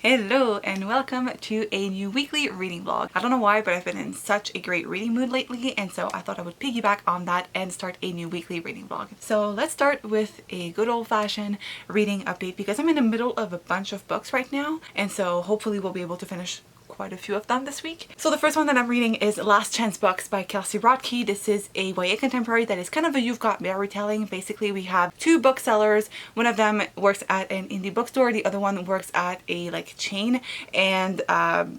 Hello and welcome to a new weekly reading vlog. I don't know why, but I've been in such a great reading mood lately, and so I thought I would piggyback on that and start a new weekly reading vlog. So let's start with a good old-fashioned reading update because I'm in the middle of a bunch of books right now, and so hopefully we'll be able to finish quite a few of them this week. So the first one that I'm reading is Last Chance Books by Kelsey Rodkey. This is a YA contemporary that is kind of a You've Got Mail retelling. Basically, we have two booksellers. One of them works at an indie bookstore, the other one works at a chain, and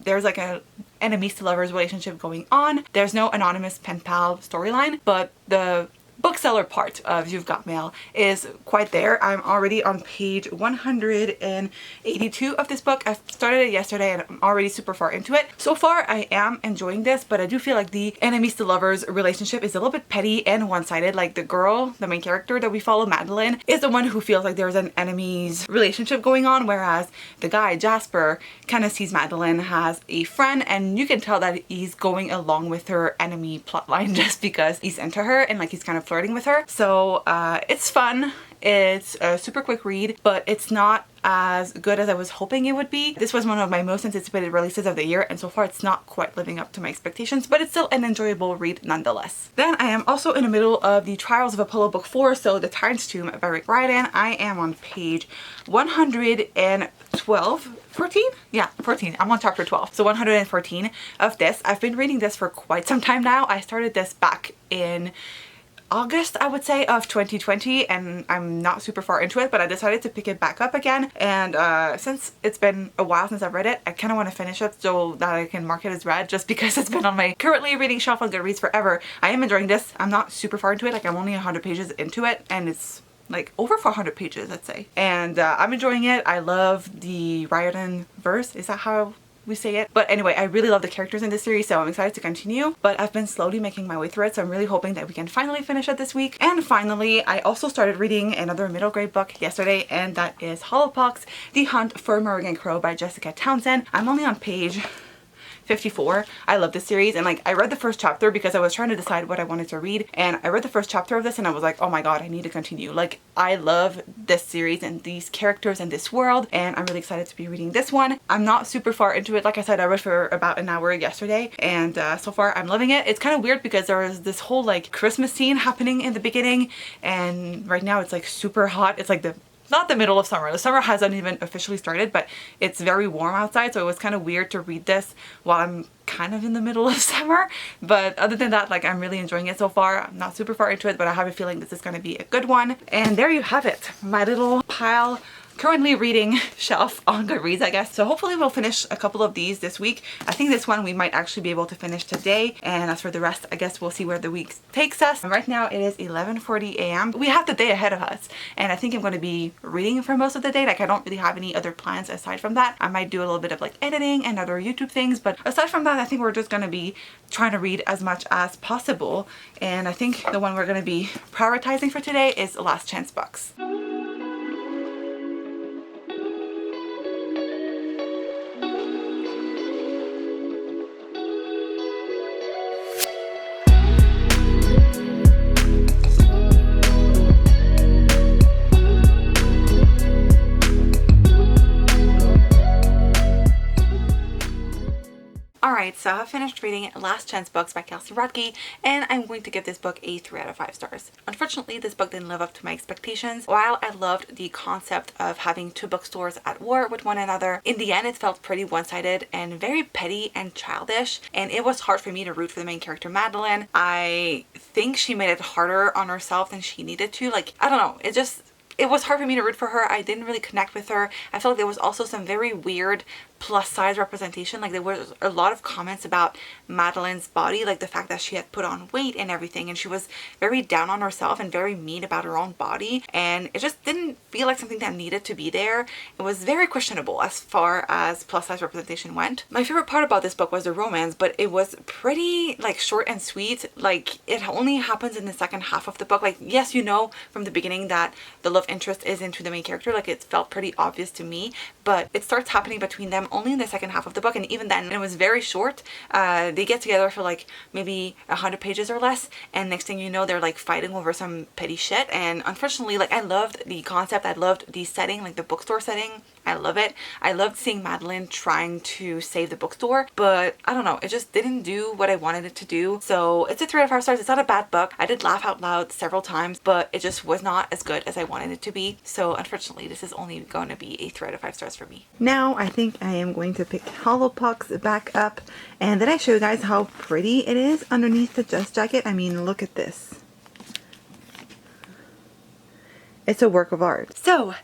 there's like a enemies to lovers relationship going on. There's no anonymous pen pal storyline, but the bookseller part of You've Got Mail is quite there. I'm already on page 182 of this book. I started it yesterday and I'm already super far into it. So far I am enjoying this, but I do feel like the enemies to lovers relationship is a little bit petty and one-sided. Like the girl, the main character that we follow, Madeline, is the one who feels like there's an enemies relationship going on, whereas the guy, Jasper, kind of sees Madeline as a friend, and you can tell that he's going along with her enemy plotline just because he's into her and like he's kind of flirting with her. So it's fun. It's a super quick read, but it's not as good as I was hoping it would be. This was one of my most anticipated releases of the year, and so far it's not quite living up to my expectations, but it's still an enjoyable read nonetheless. Then I am also in the middle of the Trials of Apollo book 4, so The Tyrant's Tomb by Rick Riordan. I am on page 112. 14? Yeah, 14. I'm on chapter 12. So 114 of this. I've been reading this for quite some time now. I started this back in August, I would say, of 2020, and I'm not super far into it, but I decided to pick it back up again. And since it's been a while since I've read it, I kind of want to finish it so that I can mark it as read, just because it's been on my currently reading shelf on Goodreads forever. I am enjoying this. I'm not super far into it. Like, I'm only 100 pages into it, and it's like over 400 pages, I'd say. And I'm enjoying it. I love the Riordan verse. Is that how we say it? But anyway, I really love the characters in this series, so I'm excited to continue. But I've been slowly making my way through it, so I'm really hoping that we can finally finish it this week. And finally, I also started reading another middle grade book yesterday, and that is Hollowpox: The Hunt for Morrigan Crow by Jessica Townsend. I'm only on page 54. I love this series, and like I read the first chapter because I was trying to decide what I wanted to read, and I read the first chapter of this and I was like, oh my god, I need to continue. Like, I love this series and these characters and this world, and I'm really excited to be reading this one. I'm not super far into it. Like I said, I read for about an hour yesterday, and so far I'm loving it. It's kind of weird because there is this whole like Christmas scene happening in the beginning, and right now it's like super hot. It's like not the middle of summer. The summer hasn't even officially started, but it's very warm outside, so it was kind of weird to read this while I'm kind of in the middle of summer. But other than that, like, I'm really enjoying it so far. I'm not super far into it, but I have a feeling this is going to be a good one. And there you have it, my little pile currently reading shelf on Goodreads, I guess. So hopefully we'll finish a couple of these this week. I think this one we might actually be able to finish today, and as for the rest, I guess we'll see where the week takes us. And right now it is 11:40 a.m. We have the day ahead of us, and I think I'm going to be reading for most of the day. Like, I don't really have any other plans aside from that. I might do a little bit of like editing and other YouTube things, but aside from that, I think we're just going to be trying to read as much as possible. And I think the one we're going to be prioritizing for today is Last Chance Books. Alright, so I finished reading Last Chance Books by Kelsey Rodkey, and I'm going to give this book a 3 out of 5 stars. Unfortunately, this book didn't live up to my expectations. While I loved the concept of having two bookstores at war with one another, in the end it felt pretty one-sided and very petty and childish, and it was hard for me to root for the main character, Madeline. I think she made it harder on herself than she needed to. Like, I don't know, it was hard for me to root for her. I didn't really connect with her. I felt like there was also some very weird plus size representation. Like, there was a lot of comments about Madeline's body, like the fact that she had put on weight and everything, and she was very down on herself and very mean about her own body, and it just didn't feel like something that needed to be there. It was very questionable as far as plus size representation went. My favorite part about this book was the romance, but it was pretty like short and sweet. Like, it only happens in the second half of the book. Like, yes, you know from the beginning that the love interest is into the main character. Like, it felt pretty obvious to me, but it starts happening between them only in the second half of the book, and even then it was very short. They get together for like maybe 100 pages or less, and next thing you know they're like fighting over some petty shit. And unfortunately, like, I loved the concept, I loved the setting, like the bookstore setting. I love it. I loved seeing Madeline trying to save the bookstore, but I don't know, it just didn't do what I wanted it to do. So it's a 3 out of 5 stars. It's not a bad book. I did laugh out loud several times, but it just was not as good as I wanted it to be. So unfortunately, this is only going to be a 3 out of 5 stars for me. Now I think I am going to pick Hollow Pucks back up, and then I show you guys how pretty it is underneath the dust jacket. I mean, look at this. It's a work of art. So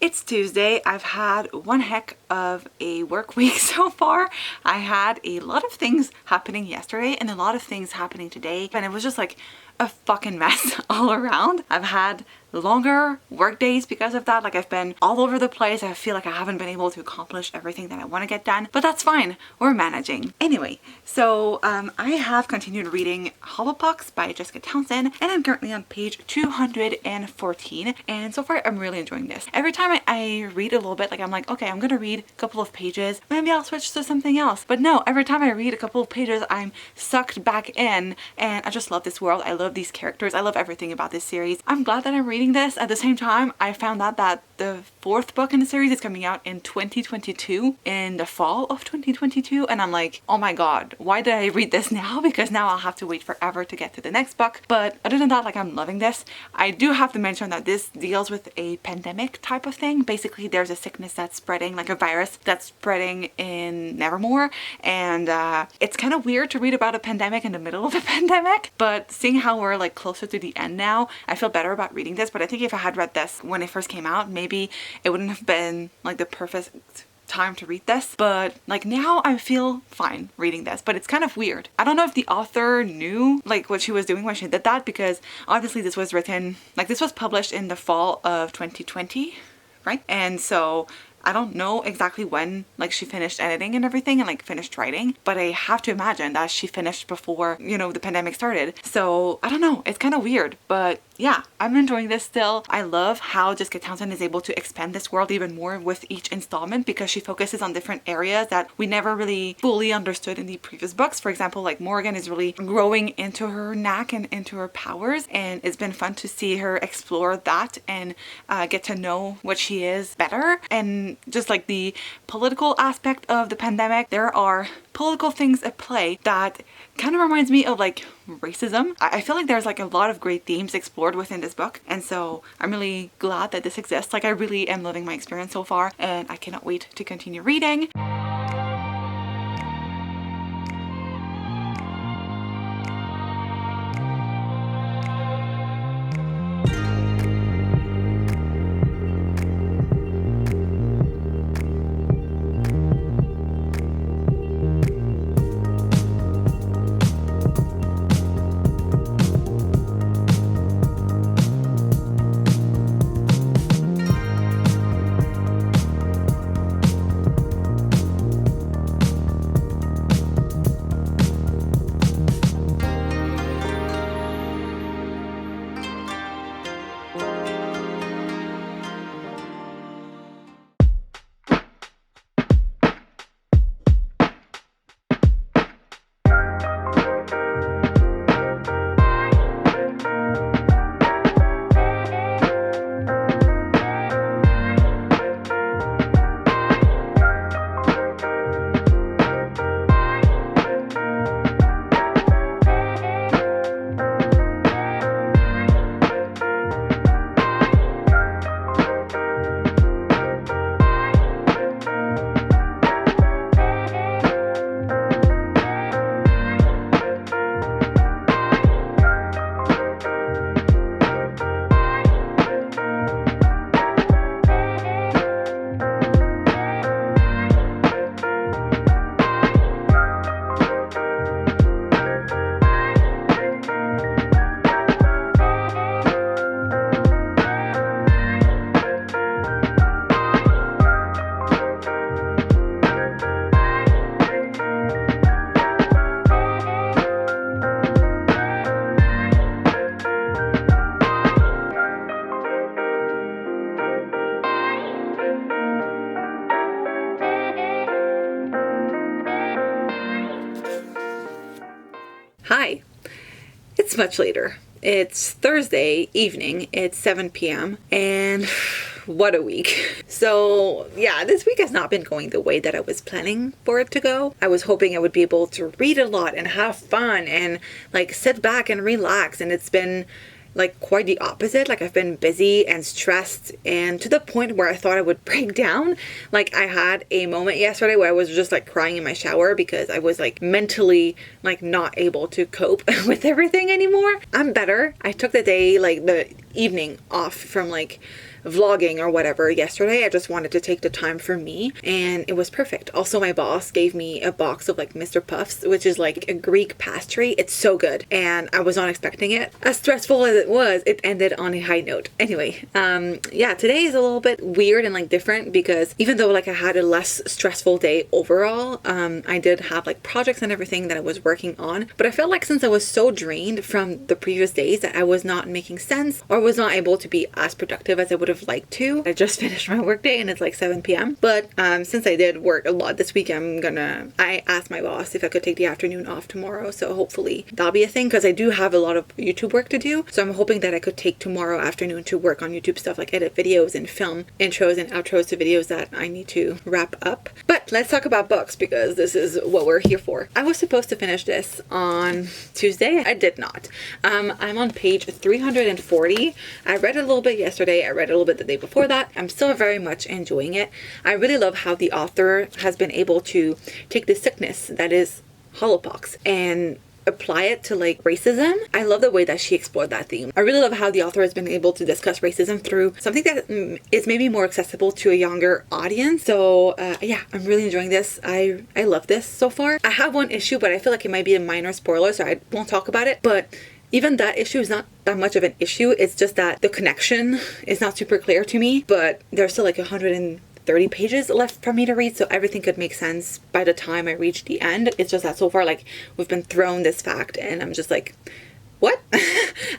it's Tuesday. I've had one heck of a work week so far. I had a lot of things happening yesterday and a lot of things happening today, and it was just like a fucking mess all around. I've had longer work days because of that. Like, I've been all over the place. I feel like I haven't been able to accomplish everything that I want to get done, but that's fine. We're managing. Anyway, so I have continued reading Hollow Pucks by Jessica Townsend, and I'm currently on page 214, and so far I'm really enjoying this. Every time I read a little bit, like, I'm like, okay, I'm gonna read a couple of pages, maybe I'll switch to something else. But no, every time I read a couple of pages, I'm sucked back in, and I just love this world. I love these characters. I love everything about this series. I'm glad that I'm reading this. At the same time, I found out that the 4th book in the series is coming out in 2022, in the fall of 2022, and I'm like, oh my god, why did I read this now? Because now I'll have to wait forever to get to the next book. But other than that, like, I'm loving this. I do have to mention that this deals with a pandemic type of thing. Basically, there's a sickness that's spreading, like a virus that's spreading in Nevermore, and it's kind of weird to read about a pandemic in the middle of a pandemic, but seeing how we're like closer to the end now, I feel better about reading this. But I think if I had read this when it first came out, maybe it wouldn't have been like the perfect time to read this. But like, now I feel fine reading this, but it's kind of weird. I don't know if the author knew like what she was doing when she did that, because obviously this was written, like, this was published in the fall of 2020, right? And so I don't know exactly when like she finished editing and everything and like finished writing, but I have to imagine that she finished before, you know, the pandemic started. So I don't know, it's kind of weird, but yeah, I'm enjoying this still. I love how Jessica Townsend is able to expand this world even more with each installment, because she focuses on different areas that we never really fully understood in the previous books. For example, like, Morgan is really growing into her knack and into her powers, and it's been fun to see her explore that and get to know what she is better. And just like the political aspect of the pandemic, there are political things at play that kind of reminds me of like racism. I feel like there's like a lot of great themes explored within this book, and so I'm really glad that this exists. Like, I really am loving my experience so far, and I cannot wait to continue reading. Hi, much later. It's Thursday evening, it's 7 p.m. and what a week. So yeah, this week has not been going the way that I was planning for it to go. I was hoping I would be able to read a lot and have fun and like sit back and relax, and it's been like quite the opposite. Like I've been busy and stressed, and to the point where I thought I would break down. Like I had a moment yesterday where I was just like crying in my shower because I was like mentally like not able to cope with everything anymore. I'm better. I took the day, like the evening off from like vlogging or whatever yesterday. I just wanted to take the time for me, and it was perfect. Also, my boss gave me a box of like Mr. Puffs, which is like a Greek pastry. It's so good, and I was not expecting it. As stressful as it was, it ended on a high note. Anyway, yeah, today is a little bit weird and like different because even though like I had a less stressful day overall, I did have like projects and everything that I was working on, but I felt like since I was so drained from the previous days that I was not making sense or was not able to be as productive as I would have liked to. I just finished my work day and it's like 7 p.m. But since I did work a lot this week, I asked my boss if I could take the afternoon off tomorrow. So hopefully that'll be a thing, because I do have a lot of YouTube work to do. So I'm hoping that I could take tomorrow afternoon to work on YouTube stuff, like edit videos and film intros and outros to videos that I need to wrap up. But let's talk about books, because this is what we're here for. I was supposed to finish this on Tuesday. I did not. I'm on page 340. I read a little bit yesterday. I read a little bit the day before that. I'm still very much enjoying it. I really love how the author has been able to take the sickness that is Hollowpox and apply it to like racism. I love the way that she explored that theme. I really love how the author has been able to discuss racism through something that is maybe more accessible to a younger audience. So yeah, I'm really enjoying this. I love this so far. I have one issue, but I feel like it might be a minor spoiler, so I won't talk about it. But even that issue is not that much of an issue. It's just that the connection is not super clear to me, but there's still like 130 pages left for me to read, so everything could make sense by the time I reach the end. It's just that so far, like, we've been thrown this fact and I'm just like, what? I'm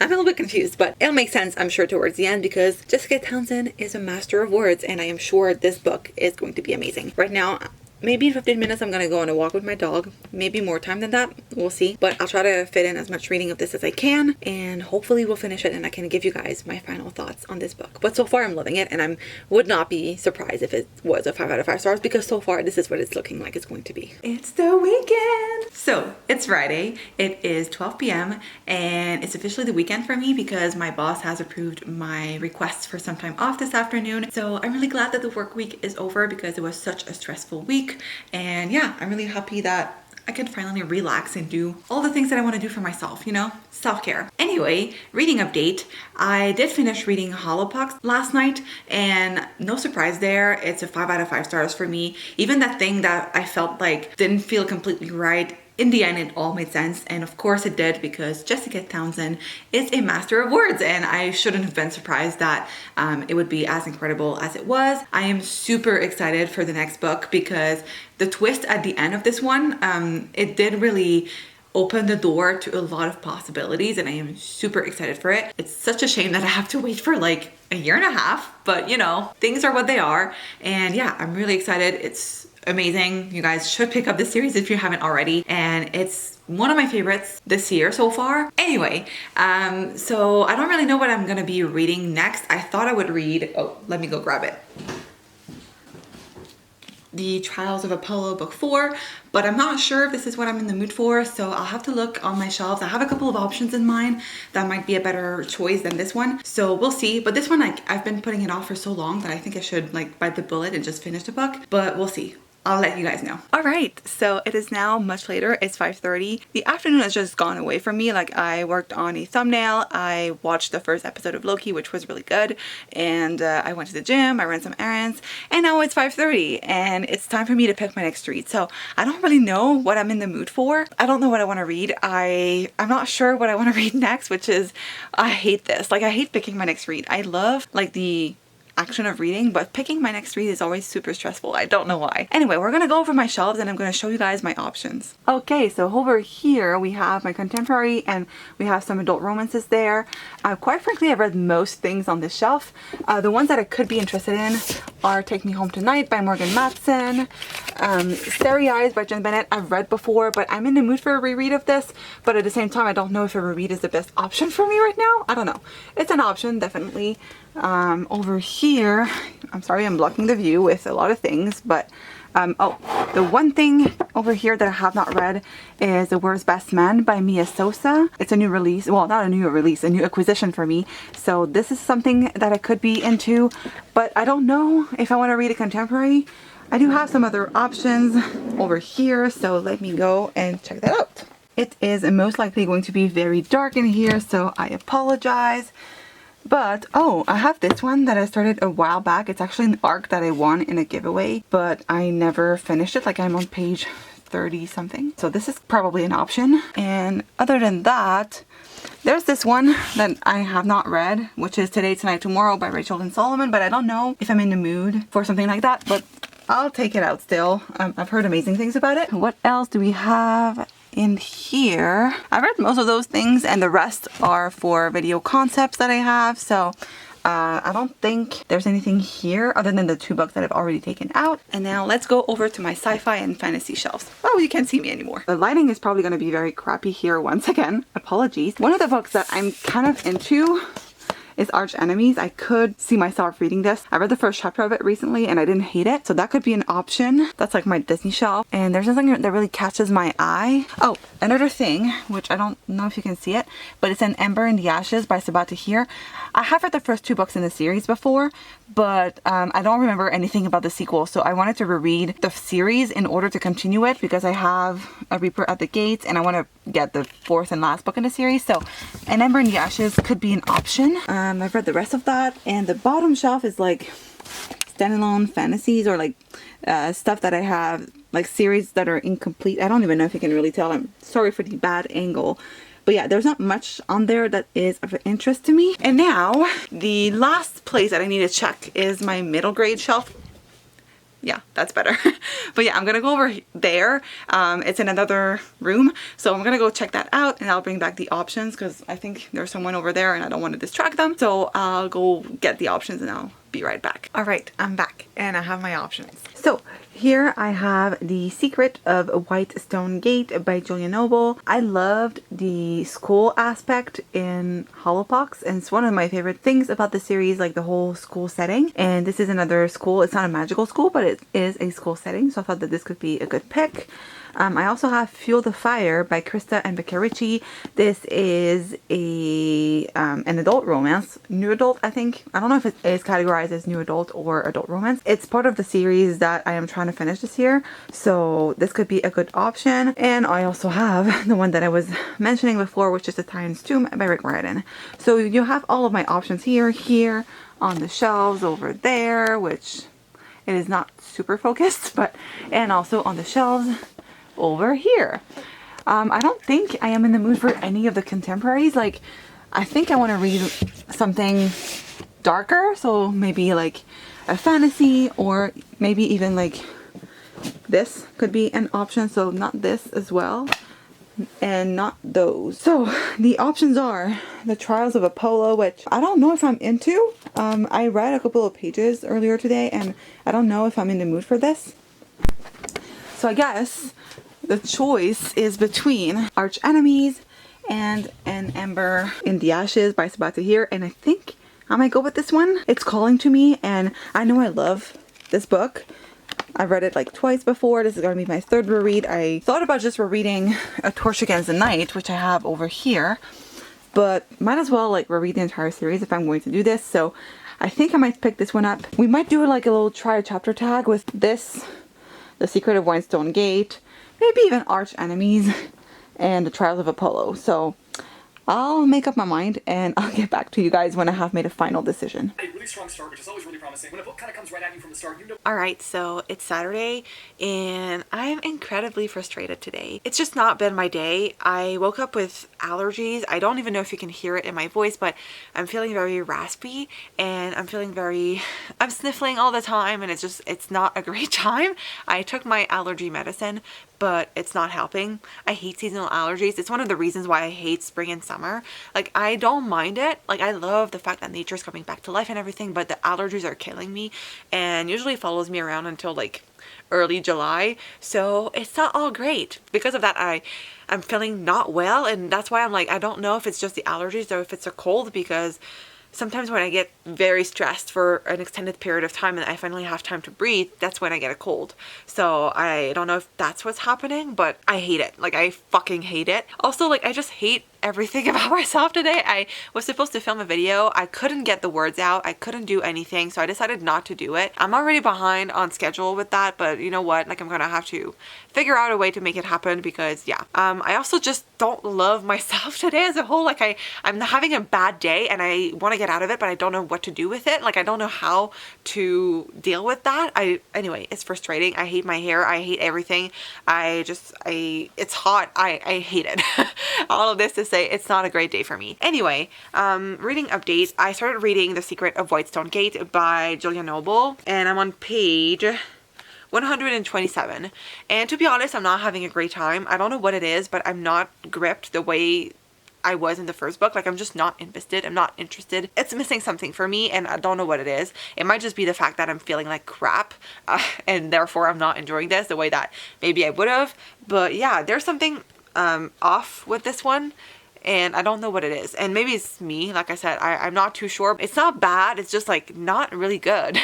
a little bit confused, but it'll make sense, I'm sure, towards the end, because Jessica Townsend is a master of words, and I am sure this book is going to be amazing. Right now, maybe in 15 minutes I'm gonna go on a walk with my dog. Maybe more time than that, we'll see. But I'll try to fit in as much reading of this as I can, and hopefully we'll finish it and I can give you guys my final thoughts on this book. But so far I'm loving it, and I would not be surprised if it was a 5 out of 5 stars, because so far this is what it's looking like it's going to be. It's the weekend! So it's Friday, it is 12 p.m. and it's officially the weekend for me because my boss has approved my request for some time off this afternoon. So I'm really glad that the work week is over because it was such a stressful week. And yeah, I'm really happy that I can finally relax and do all the things that I want to do for myself, you know, self-care. Anyway, reading update. I did finish reading Hollowpox last night, and no surprise there, it's a 5 out of 5 stars for me. Even that thing that I felt like didn't feel completely right, in the end, it all made sense, and of course it did, because Jessica Townsend is a master of words, and I shouldn't have been surprised that it would be as incredible as it was. I am super excited for the next book because the twist at the end of this one, it did really open the door to a lot of possibilities, and I am super excited for it. It's such a shame that I have to wait for like a year and a half, but you know, things are what they are, and yeah, I'm really excited. It's amazing. You guys should pick up this series if you haven't already, and it's one of my favorites this year so far. Anyway, so I don't really know what I'm gonna be reading next. I thought I would read, oh, let me go grab it. The Trials of Apollo book 4, but I'm not sure if this is what I'm in the mood for, so I'll have to look on my shelves. I have a couple of options in mind that might be a better choice than this one, so we'll see. But this one, I've been putting it off for so long that I think I should like bite the bullet and just finish the book, but we'll see. I'll let you guys know. All right, so it is now much later. It's 5:30. The afternoon has just gone away from me. Like, I worked on a thumbnail. I watched the first episode of Loki, which was really good. And I went to the gym. I ran some errands. And now it's 5:30 and it's time for me to pick my next read. So I don't really know what I'm in the mood for. I don't know what I want to read. I'm not sure what I want to read next, which is, I hate this. Like, I hate picking my next read. I love like the action of reading, but picking my next read is always super stressful. I don't know why. Anyway, we're gonna go over my shelves and I'm gonna show you guys my options. Okay, so over here we have my contemporary and we have some adult romances there. Quite frankly, I've read most things on this shelf. The ones that I could be interested in are Take Me Home Tonight by Morgan Matson, Starry Eyes by Jen Bennett. I've read before, but I'm in the mood for a reread of this, but at the same time, I don't know if a reread is the best option for me right now. I don't know. It's an option, definitely. Over here, I'm sorry I'm blocking the view with a lot of things, but oh, the one thing over here that I have not read is The World's Best Man by Mia Sosa. It's a new release. Well, not a new release, a new acquisition for me. So this is something that I could be into, but I don't know if I want to read a contemporary. I do have some other options over here, so let me go and check that out. It is most likely going to be very dark in here, so I apologize. But, oh, I have this one that I started a while back. It's actually an arc that I won in a giveaway, but I never finished it. Like, I'm on page 30 something. So this is probably an option. And other than that, there's this one that I have not read, which is Today, Tonight, Tomorrow by Rachel and Solomon, but I don't know if I'm in the mood for something like that, but I'll take it out still. I've heard amazing things about it. What else do we have in here? I read most of those things, and the rest are for video concepts that I have, so I don't think there's anything here other than the 2 books that I've already taken out. And now let's go over to my sci-fi and fantasy shelves. Oh, you can't see me anymore. The lighting is probably going to be very crappy here once again. Apologies. One of the books that I'm kind of into is Arch Enemies. I could see myself reading this. I read the first chapter of it recently and I didn't hate it, so that could be an option. That's like my Disney shelf. And there's something that really catches my eye. Oh, another thing, which I don't know if you can see it, but it's an Ember in the Ashes by Sabatahir. I have read the first 2 books in the series before, but I don't remember anything about the sequel, so I wanted to reread the series in order to continue it because I have A Reaper at the Gates and I want to get the 4th and last book in the series. So an Ember in the Ashes could be an option. I've read the rest of that, and the bottom shelf is like standalone fantasies or like stuff that I have, like series that are incomplete. I don't even know if you can really tell. I'm sorry for the bad angle. But yeah, there's not much on there that is of interest to me. And now, the last place that I need to check is my middle grade shelf. Yeah, that's better. But yeah, I'm gonna go over there. It's in another room, so I'm gonna go check that out, and I'll bring back the options because I think there's someone over there and I don't want to distract them. So I'll go get the options and I'll be right back. All right, I'm back and I have my options. So here I have The Secret of White Stone Gate by Julia Noble. I loved the school aspect in Hollowpox, and it's one of my favorite things about the series, like the whole school setting. And this is another school. It's not a magical school, but it is a school setting, so I thought that this could be a good pick. I also have Fuel the Fire by Krista and Becca Ritchie. This is an adult romance, new adult, I think. I don't know if it is categorized as new adult or adult romance. It's part of the series that I am trying to finish this year, so this could be a good option. And I also have the one that I was mentioning before, which is The Tyrant's Tomb by Rick Riordan. So you have all of my options here on the shelves over there, which it is not super focused, but, and also on the shelves over here. I don't think I am in the mood for any of the contemporaries. Like, I think I want to read something darker, so maybe like a fantasy, or maybe even like this could be an option. So not this as well, and not those. So the options are The Trials of Apollo, which I don't know if I'm into. I read a couple of pages earlier today and I don't know if I'm in the mood for this. So I guess the choice is between Arch Enemies and An Ember in the Ashes by Sabatahir, and I think I might go with this one. It's calling to me, and I know I love this book. I've read it like twice before. This is going to be my 3rd reread. I thought about just rereading A Torch Against the Night, which I have over here, but might as well like reread the entire series if I'm going to do this. So I think I might pick this one up. We might do like a little try a chapter tag with this, The Secret of White Stone Gate, maybe even Arch Enemies and The Trials of Apollo. So I'll make up my mind and I'll get back to you guys when I have made a final decision. A really strong start, which is always really promising. When a book kind of comes right at you from the start, you know. Alright, so it's Saturday and I'm incredibly frustrated today. It's just not been my day. I woke up with allergies. I don't even know if you can hear it in my voice, but I'm feeling very raspy and I'm sniffling all the time, and it's not a great time. I took my allergy medicine, but it's not helping. I hate seasonal allergies. It's one of the reasons why I hate spring and summer. Like, I don't mind it. Like, I love the fact that nature's coming back to life and everything, but the allergies are killing me, and usually follows me around until like early July. So it's not all great. Because of that, I'm feeling not well, and that's why I'm like, I don't know if it's just the allergies or if it's a cold, because sometimes when I get very stressed for an extended period of time and I finally have time to breathe, that's when I get a cold. So I don't know if that's what's happening, but I hate it. Like, I fucking hate it. Also, like, I just hate everything about myself today. I was supposed to film a video. I couldn't get the words out. I couldn't do anything, so I decided not to do it. I'm already behind on schedule with that, but you know what? Like, I'm gonna have to figure out a way to make it happen because yeah. I also just don't love myself today as a whole. Like, I'm having a bad day and I want to get out of it, but I don't know what to do with it. Like, I don't know how to deal with that. Anyway, it's frustrating. I hate my hair. I hate everything. It's hot. I hate it. All of this to say it's not a great day for me. Anyway, reading updates. I started reading The Secret of Whitestone Gate by Julia Noble, and I'm on page 127. And to be honest, I'm not having a great time. I don't know what it is, but I'm not gripped the way I was in the first book. Like, I'm just not invested. I'm not interested. It's missing something for me, and I don't know what it is. It might just be the fact that I'm feeling like crap, and therefore I'm not enjoying this the way that maybe I would have. But yeah, there's something off with this one, and I don't know what it is. And maybe it's me. Like I said, I'm not too sure. It's not bad. It's just like not really good,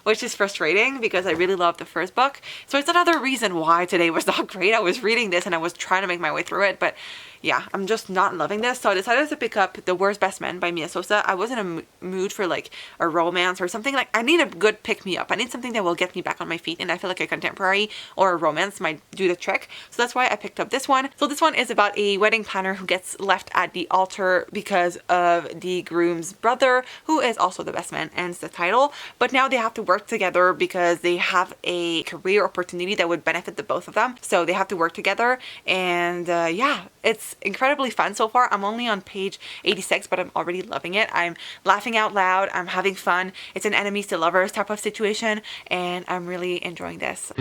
which is frustrating because I really loved the first book. So it's another reason why today was not great. I was reading this and I was trying to make my way through it, but yeah, I'm just not loving this. So I decided to pick up The Worst Best Men by Mia Sosa. I was in a mood for like a romance or something. Like, I need a good pick-me-up. I need something that will get me back on my feet, and I feel like a contemporary or a romance might do the trick. So that's why I picked up this one. So this one is about a wedding planner who gets left at the altar because of the groom's brother, who is also the best man, ends the title. But now they have to work together because they have a career opportunity that would benefit the both of them. So they have to work together, and yeah, it's incredibly fun so far. I'm only on page 86, but I'm already loving it. I'm laughing out loud. I'm having fun. It's an enemies to lovers type of situation, and I'm really enjoying this.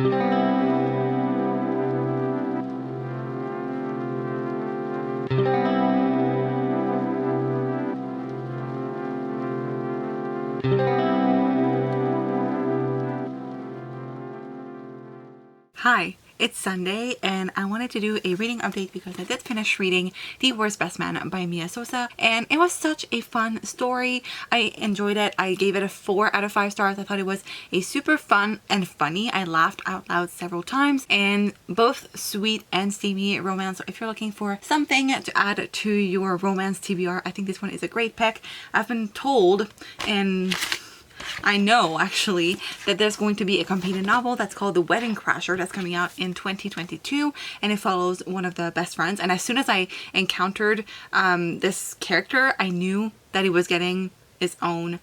Hi. It's Sunday, and I wanted to do a reading update because I did finish reading The Worst Best Man by Mia Sosa, and it was such a fun story. I enjoyed it. I gave it a 4 out of 5 stars. I thought it was a super fun and funny. I laughed out loud several times, and both sweet and steamy romance. So if you're looking for something to add to your romance TBR, I think this one is a great pick. I've been told, and I know actually, that there's going to be a companion novel that's called The Wedding Crasher that's coming out in 2022, and it follows one of the best friends. And as soon as I encountered this character, I knew that he was getting his own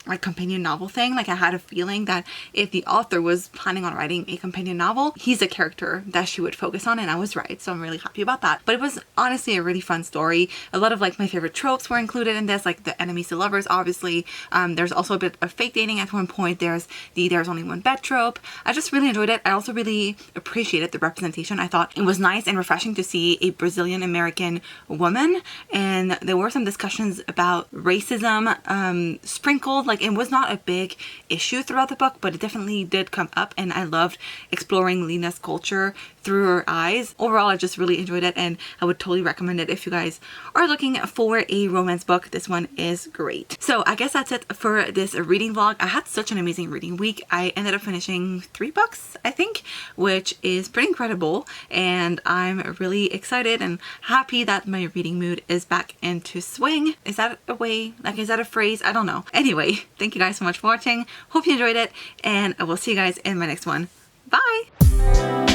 like companion novel thing. Like, I had a feeling that if the author was planning on writing a companion novel, he's a character that she would focus on, and I was right. So I'm really happy about that. But it was honestly a really fun story. A lot of like my favorite tropes were included in this, like the enemies to lovers, obviously. There's also a bit of fake dating at one point. There's the there's only one bed trope. I just really enjoyed it. I also really appreciated the representation. I thought it was nice and refreshing to see a Brazilian American woman, and there were some discussions about racism sprinkled. Like, it was not a big issue throughout the book, but it definitely did come up, and I loved exploring Lena's culture through her eyes. Overall, I just really enjoyed it, and I would totally recommend it if you guys are looking for a romance book. This one is great. So I guess that's it for this reading vlog. I had such an amazing reading week. I ended up finishing 3 books, I think, which is pretty incredible, and I'm really excited and happy that my reading mood is back into swing. Is that a way? Like, is that a phrase? I don't know. Anyway, thank you guys so much for watching. Hope you enjoyed it, and I will see you guys in my next one. Bye!